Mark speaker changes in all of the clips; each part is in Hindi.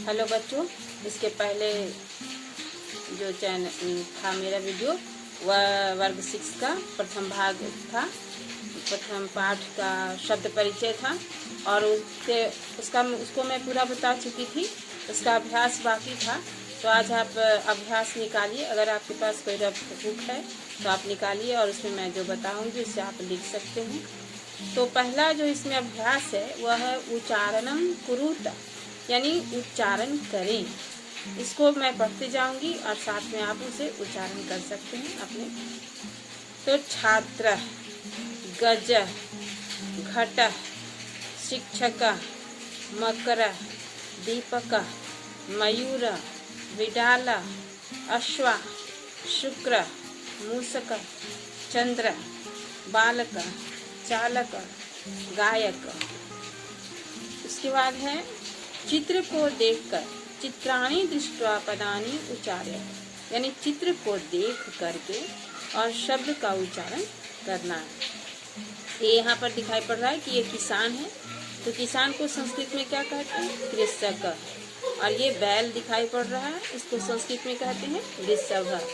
Speaker 1: हेलो बच्चों, इसके पहले जो चैनल था मेरा वीडियो वह वर्ग 6 का प्रथम भाग था। प्रथम पाठ का शब्द परिचय था और उसको मैं पूरा बता चुकी थी। उसका अभ्यास बाकी था, तो आज आप अभ्यास निकालिए। अगर आपके पास कोई रफ बुक है तो आप निकालिए और उसमें मैं जो बताऊंगी उससे आप लिख सकते हैं। तो पहला जो इसमें अभ्यास है वह है उच्चारणम कुरुत, यानी उच्चारण करें। इसको मैं पढ़ते जाऊंगी और साथ में आप उसे उच्चारण कर सकते हैं अपने। तो छात्र, गज, घट, शिक्षक, मकर, दीपक, मयूर, विडाल, अश्व, शुक्र, मूषक, चंद्र, बालक, चालक, गायक। उसके बाद है चित्र को देखकर, चित्राणि दृष्ट्वा पदानि उच्चार्य, यानी चित्र को देख करके और शब्द का उच्चारण करना है। ये यहाँ पर दिखाई पड़ रहा है कि ये किसान है, तो किसान को संस्कृत में क्या कहते हैं? कृषक। और ये बैल दिखाई पड़ रहा है, इसको संस्कृत में कहते हैं वृषभ।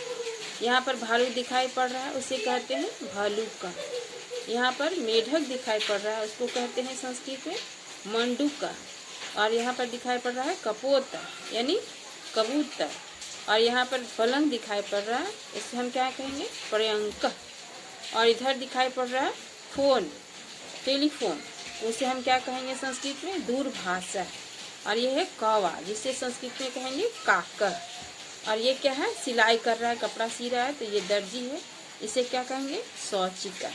Speaker 1: यहाँ पर भालू दिखाई पड़ रहा है, उसे कहते हैं भालुक। यहाँ पर मेढक दिखाई पड़ रहा है, उसको कहते हैं संस्कृत में मंडूक। और यहाँ पर दिखाई पड़ रहा है कपोत, यानी कबूतर। और यहाँ पर पलंग दिखाई पड़ रहा है, इसे हम क्या कहेंगे? पर्यंक। और इधर दिखाई पड़ रहा है फोन, टेलीफोन, उसे हम क्या कहेंगे संस्कृत में? दूरभाष। और ये है कौवा, जिसे संस्कृत में कहेंगे काकर। और ये क्या है? सिलाई कर रहा है, कपड़ा सी रहा है, तो ये दर्जी है, इसे क्या कहेंगे? शौचिका।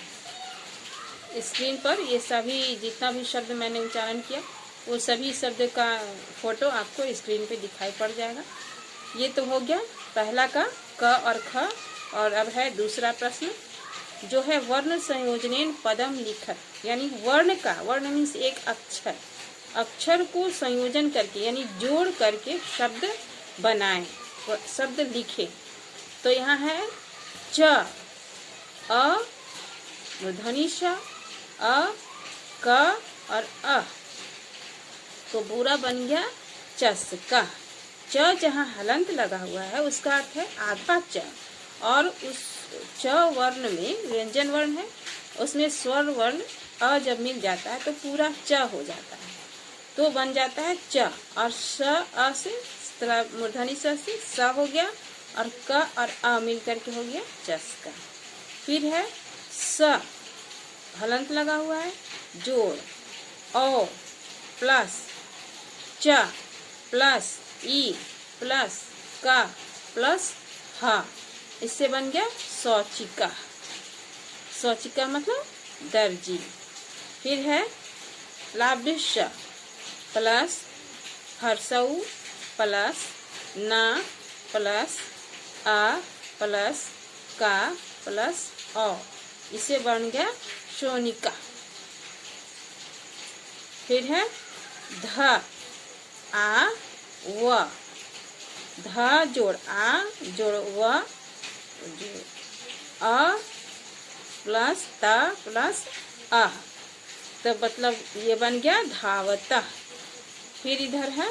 Speaker 1: स्क्रीन पर ये सभी जितना भी शब्द मैंने उच्चारण किया वो सभी शब्द का फोटो आपको स्क्रीन पे दिखाई पड़ जाएगा। ये तो हो गया पहला का क और ख। और अब है दूसरा प्रश्न, जो है वर्ण संयोजनेन पदम लिखत, यानी वर्ण का, वर्ण मीन्स एक अक्षर, अक्षर को संयोजन करके यानी जोड़ करके शब्द बनाए, शब्द लिखे। तो यहाँ है च, अ, मूर्धनी श, अ, क और अ, तो पूरा बन गया चस्का। च जहाँ हलंत लगा हुआ है उसका अर्थ है आधा च, और उस च वर्ण में व्यंजन वर्ण है, उसमें स्वर वर्ण अ जब मिल जाता है तो पूरा च हो जाता है, तो बन जाता है च। और स, अ से मूर्धनी स से स हो गया, और क और अ मिल करके हो गया चस्का। फिर है स, हलंत लगा हुआ है, जोड़, ओ प्लस च प्लस ई प्लस का प्लस ह, इससे बन गया शौचिका। शौचिका मतलब दर्जी। फिर है लाभिष्य प्लस हर्षऊ प्लस ना प्लस आ प्लस का प्लस औ, इसे बन गया शोनिका। फिर है ध, आ व, ध जोड़ आ जोड़ व, अ प्लस त प्लस अ, तो मतलब ये बन गया धावत। फिर इधर है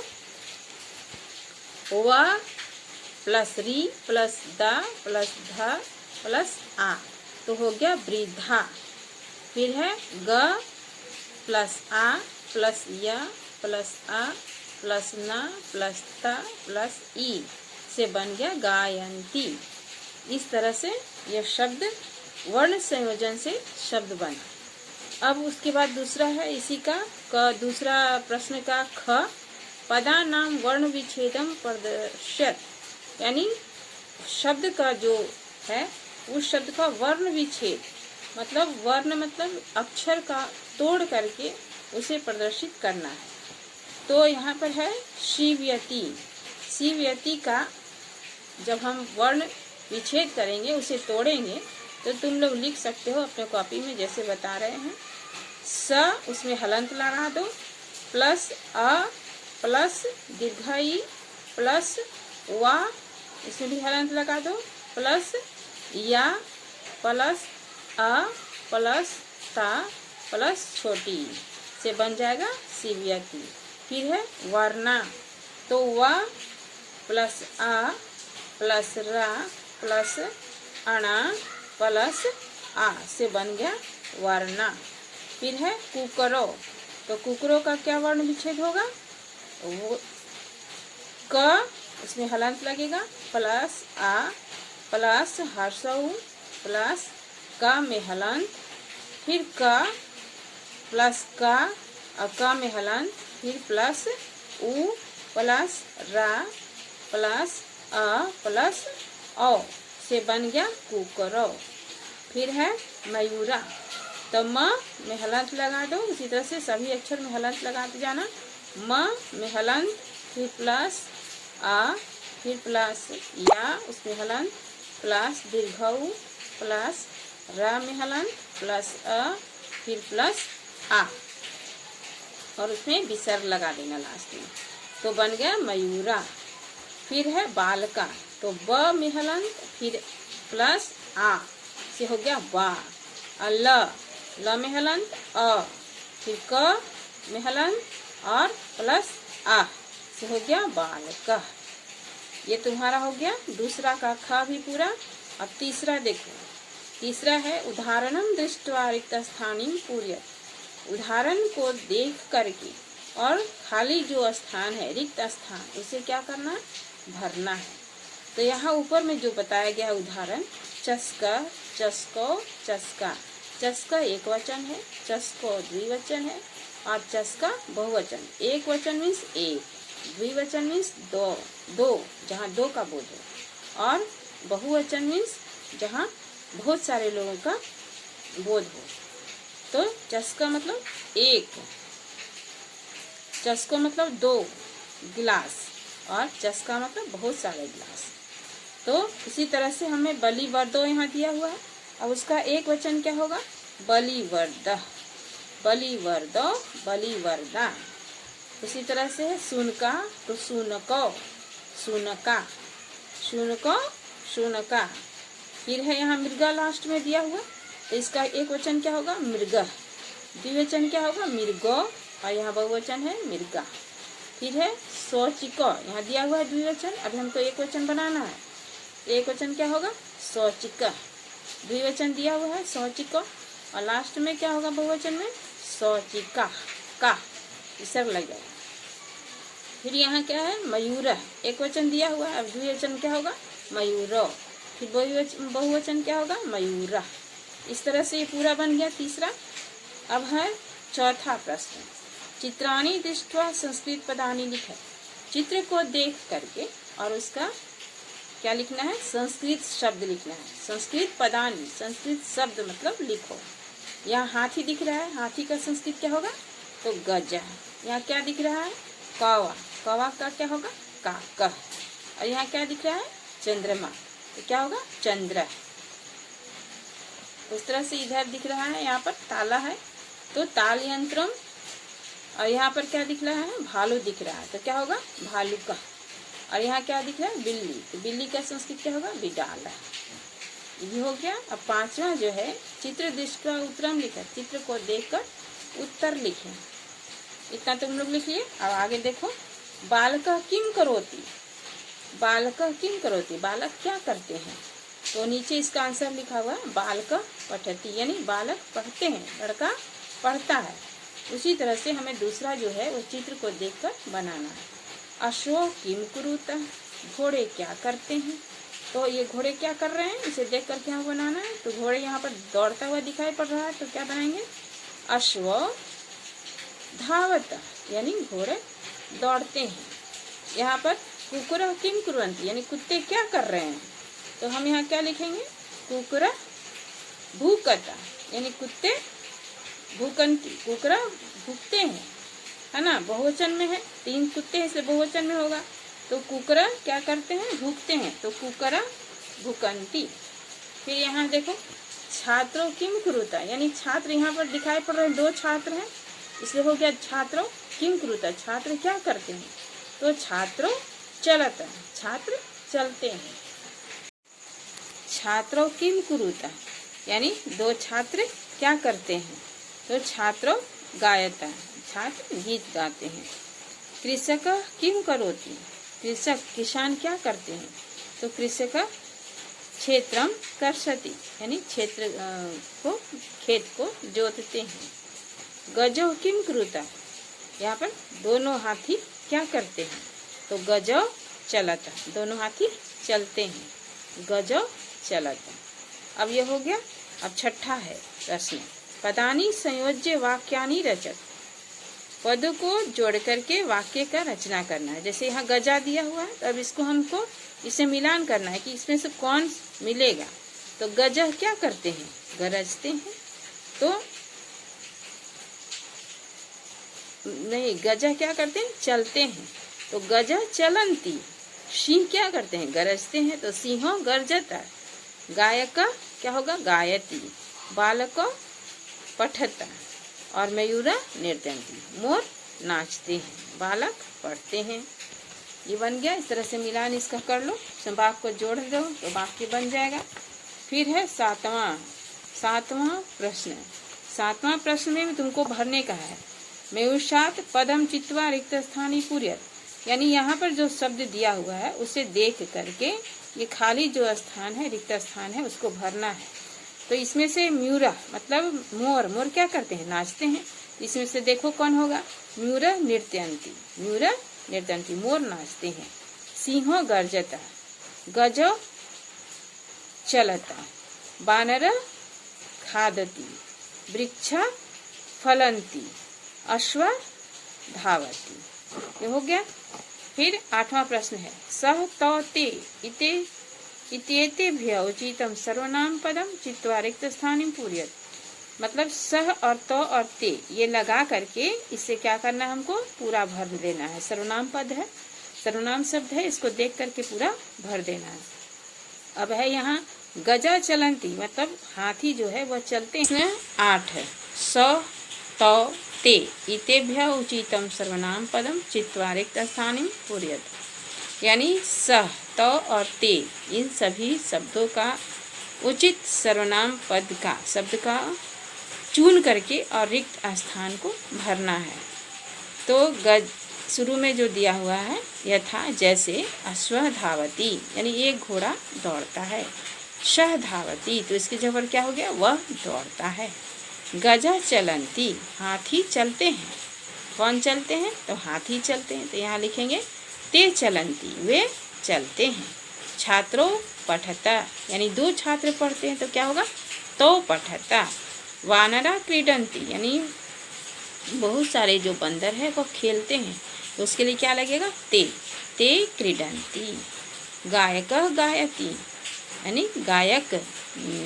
Speaker 1: व प्लस री प्लस द प्लस ध प्लस आ, तो हो गया वृद्धा। फिर है ग प्लस आ प्लस य प्लस आ प्लस न प्लस त प्लस ई, से बन गया गायंती। इस तरह से यह शब्द वर्ण संयोजन से शब्द बना। अब उसके बाद दूसरा है इसी का दूसरा प्रश्न का ख, पदा नाम वर्ण विच्छेदम प्रदर्शयत, यानी शब्द का जो है उस शब्द का वर्ण विच्छेद, मतलब वर्ण मतलब अक्षर का तोड़ करके उसे प्रदर्शित करना है। तो यहाँ पर है शिव्यति। शिव्यति का जब हम वर्ण विच्छेद करेंगे, उसे तोड़ेंगे, तो तुम लोग लिख सकते हो अपने कॉपी में जैसे बता रहे हैं। स उसमें हलंत लगा दो, प्लस अ प्लस दीर्घ ई प्लस वा, इसमें भी हलंत लगा दो, प्लस या प्लस अ प्लस ता प्लस छोटी, से बन जाएगा शिव्यति। फिर है वर्णा, तो व प्लस आ प्लस रा प्लस अणा प्लस आ से बन गया वर्णा। फिर है कुकरो, तो कुकरो का क्या वर्ण विच्छेद होगा? वो क, इसमें हलंत लगेगा, प्लस आ प्लस हर्षऊ प्लस क में हलंत, फिर क प्लस का और क में हलंत, फिर प्लस उ प्लस रा प्लस अ प्लस औ से बन गया कुकरो। फिर है मयूरा, तो म में हलंत लगा दो, उसी तरह से सभी अक्षर में हलंत लगाते जाना। म में हलंत, फिर प्लस आ, फिर प्लस या उसमें हलंत, प्लस दीर्घऊ प्लस रा में हलंत, प्लस अ, फिर प्लस आ और उसमें विसर्ग लगा देना लास्ट में, तो बन गया मयूरा। फिर है बालका, तो ब में हलंत, फिर प्लस आ से हो गया बा। ल में हलंत अ, फिर क में हलंत और प्लस आ से हो गया बालका। ये तुम्हारा हो गया दूसरा का ख भी पूरा। अब तीसरा देखो, तीसरा है उदाहरणम दृष्ट्वा रिक्त स्थानीम पूर्यत। उदाहरण को देख करके और खाली जो स्थान है रिक्त स्थान, उसे क्या करना? भरना है। तो यहाँ ऊपर में जो बताया गया उदाहरण, चस्का चस्को चस्का, चस्का एक वचन है, चस्को द्विवचन है और चस्का बहुवचन। एक वचन मीन्स एक, द्विवचन मीन्स दो, दो जहाँ दो का बोध हो, और बहुवचन मीन्स जहाँ बहुत सारे लोगों का बोध हो। तो चस्का मतलब एक, चस्को मतलब दो गिलास और चस्का मतलब बहुत सारे गिलास। तो इसी तरह से हमें बलिवर्दो यहाँ दिया हुआ है। अब उसका एक वचन क्या होगा? बलिवर्द, बलिवर्दो बलिवर्दा। उसी तरह से सुनका, तो सुनको सुनका, सुनको सुनका। फिर है यहाँ मृगा लास्ट में दिया हुआ, तो इसका एक वचन क्या होगा? मृग। द्विवचन क्या होगा? मृगो, और यहाँ बहुवचन है मृगा। फिर है शौचिको, यहाँ दिया हुआ है द्विवचन, अभी हमको एक वचन बनाना है। एक वचन क्या होगा? शौचिक। द्विवचन दिया हुआ है शौचिको, और लास्ट में क्या होगा बहुवचन में? शौचिका, का विसर्ग लग जाएगा। फिर यहाँ क्या है? मयूर, एक वचन दिया हुआ है, अब द्विवचन क्या होगा? मयूरो। फिर बहुवचन क्या होगा? मयूरा। इस तरह से ये पूरा बन गया तीसरा। अब है चौथा प्रश्न, चित्राणि दृष्ट्वा संस्कृत पदानि लिख। चित्र को देख करके और उसका क्या लिखना है? संस्कृत शब्द लिखना है। संस्कृत पदानि, संस्कृत शब्द मतलब लिखो। यहाँ हाथी दिख रहा है, हाथी का संस्कृत क्या होगा? तो गज। यहाँ क्या दिख रहा है? कौवा, कौवा का क्या होगा? काक। और यहाँ क्या दिख रहा है? चंद्रमा, तो क्या होगा? चंद्र। उस तरह से इधर दिख रहा है, यहाँ पर ताला है तो ताल यंत्रम, और यहाँ पर क्या दिख रहा है? भालू दिख रहा है, तो क्या होगा? भालू का। और यहाँ क्या दिख रहा है? बिल्ली, तो बिल्ली का संस्कृत क्या होगा? बिडाला। ये हो गया। अब पांचवा जो है चित्र दृष्ट्वा उत्तरम लिखा, चित्र को देखकर उत्तर लिखें। इतना तुम लोग लिख लिए। अब आगे देखो, बालक किम करोति, बालक किम करोति, बालक क्या करते हैं? तो नीचे इसका आंसर लिखा हुआ है बालक पठति, यानी बालक पढ़ते हैं, लड़का पढ़ता है। उसी तरह से हमें दूसरा जो है वो चित्र को देखकर बनाना है। अश्वो किम कुरुत, घोड़े क्या करते हैं? तो ये घोड़े क्या कर रहे हैं, इसे देख कर क्या बनाना है? तो घोड़े यहाँ पर दौड़ता हुआ दिखाई पड़ रहा है, तो क्या बनाएंगे? अश्व धावत, यानी घोड़े दौड़ते हैं। यहाँ पर कुकुर किम कुर्वन्ति, यानी कुत्ते क्या कर रहे हैं? तो हम यहाँ क्या लिखेंगे? कुकुर भूकता, यानी कुत्ते भूकंती, कुकुर भूकते हैं, है ना? बहुवचन में है, तीन कुत्ते हैं इसलिए बहुवचन में होगा। तो कुकुर क्या करते हैं? भूकते हैं, तो कुकुर भूकंती। फिर यहाँ देखो, छात्रों किम कुरुता, यानी छात्र यहाँ पर दिखाई पड़ रहे हैं, दो छात्र हैं इसलिए हो गया छात्रों किम कुरुता, छात्र क्या करते हैं? तो छात्रों चलत, छात्र चलते हैं। छात्रों किम कुरुता, यानी दो छात्र क्या करते हैं? तो छात्रों गायता, छात्र गीत गाते हैं। कृषक किम करोति, कृषक किसान क्या करते हैं, तो कृषक क्षेत्रम कर्षति, यानी क्षेत्र को खेत को जोतते हैं। गजो किम करुता, यहाँ पर दोनों हाथी क्या करते हैं, तो गजो चलता, दोनों हाथी चलते हैं, गजो चलता। अब यह हो गया। अब छठा है प्रश्न, पदानी संयोज्य वाक्यानि रचत, पद को जोड़ करके वाक्य का रचना करना है। जैसे यहाँ गजा दिया हुआ है, तो अब इसको हमको इसे मिलान करना है कि इसमें से कौन मिलेगा। तो गजह क्या करते हैं, गरजते हैं, तो नहीं, गजह क्या करते हैं, चलते हैं, तो गजह चलंती। सिंह क्या करते हैं, गरजते हैं, तो सिंहो गर्जता। गायक क्या होगा, गायती। बालक पठता और मयूरा नृत्यंती, मोर नाचते हैं, बालक पढ़ते हैं। ये बन गया। इस तरह से मिलान इसका कर लो, संभाग को जोड़ दो तो वाक्य बन जाएगा। फिर है सातवां प्रश्न। सातवां प्रश्न में भी तुमको भरने का है। मेयुषात पदम चित्वा रिक्त स्थानी पूर्यत, यानी यहाँ पर जो शब्द दिया हुआ है उसे देख करके ये खाली जो स्थान है, रिक्त स्थान है, उसको भरना है। तो इसमें से म्यूरा मतलब मोर, मोर क्या करते हैं, नाचते हैं। इसमें से देखो कौन होगा, म्यूरा नृत्यंती, म्यूरा नृत्यंती, मोर नाचते हैं। सिंहो गर्जता, गजो चलता, बानर खादती, वृक्षा फलंती, अश्व धावती। ये हो गया। फिर आठवां प्रश्न है, सह तौ ते इते इत्येतेभ्यः उचितम सर्वनाम पदम चित्वा रिक्त स्थानिम पूर्यत, मतलब सह और तो और ते ये लगा करके इससे क्या करना है, हमको पूरा भर देना है। सर्वनाम पद है, सर्वनाम शब्द है, इसको देख करके पूरा भर देना है। अब है यहाँ गजा चलंती, मतलब हाथी जो है वह चलते हैं। 8 है, स तो ते इतेभ्यः उचितम सर्वनाम पदम चित्वा रिक्त स्थानिम पूर्यत, यानी सह, तो और ते इन सभी शब्दों का उचित सर्वनाम पद का शब्द का चुन करके और रिक्त स्थान को भरना है। तो गज शुरू में जो दिया हुआ है यह था, जैसे अश्व धावती, यानी एक घोड़ा दौड़ता है। शह धावती, तो इसकी जगह क्या हो गया, वह दौड़ता है। गजा चलंती, हाथी चलते हैं। कौन चलते हैं, तो हाथी चलते हैं, तो यहाँ लिखेंगे ते चलंती, वे चलते हैं। छात्रों पठता, यानी 2 छात्र पढ़ते हैं, तो क्या होगा, तो पठता। वानरा क्रीडंती, यानी बहुत सारे जो बंदर है वो खेलते हैं, तो उसके लिए क्या लगेगा, ते क्रीडंती। गायक गायती, यानी गायक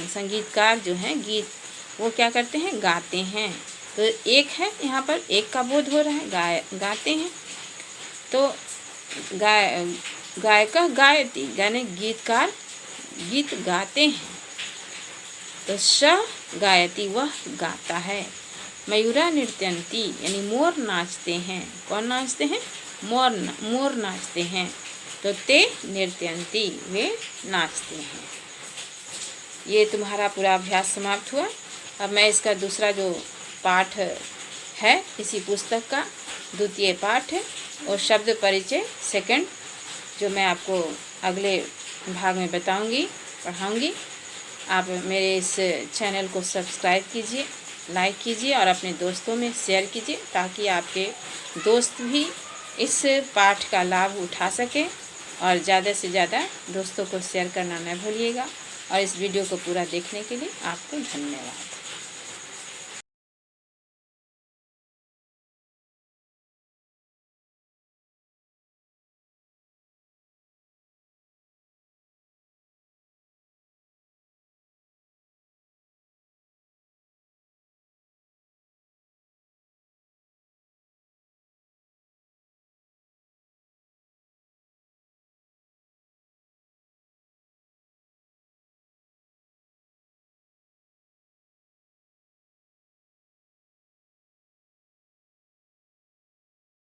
Speaker 1: संगीतकार जो हैं, गीत वो क्या करते हैं, गाते हैं। तो एक है यहाँ पर, एक का बोध हो रहा है, गाते हैं। तो गायक गायती, यानी गीतकार गीत गाते हैं। तो श गायती, वह गाता है। मयूरा नृत्यंती, यानी मोर नाचते हैं। कौन नाचते हैं, मोर नाचते हैं। तो ते नृत्यंती, वे नाचते हैं। ये तुम्हारा पूरा अभ्यास समाप्त हुआ। अब मैं इसका दूसरा जो पाठ है इसी पुस्तक का द्वितीय पाठ है और शब्द परिचय सेकंड, जो मैं आपको अगले भाग में बताऊंगी, पढ़ाऊंगी। आप मेरे इस चैनल को सब्सक्राइब कीजिए, लाइक कीजिए और अपने दोस्तों में शेयर कीजिए, ताकि आपके दोस्त भी इस पाठ का लाभ उठा सकें। और ज़्यादा से ज़्यादा दोस्तों को शेयर करना न भूलिएगा। और इस वीडियो को पूरा देखने के लिए आपको धन्यवाद।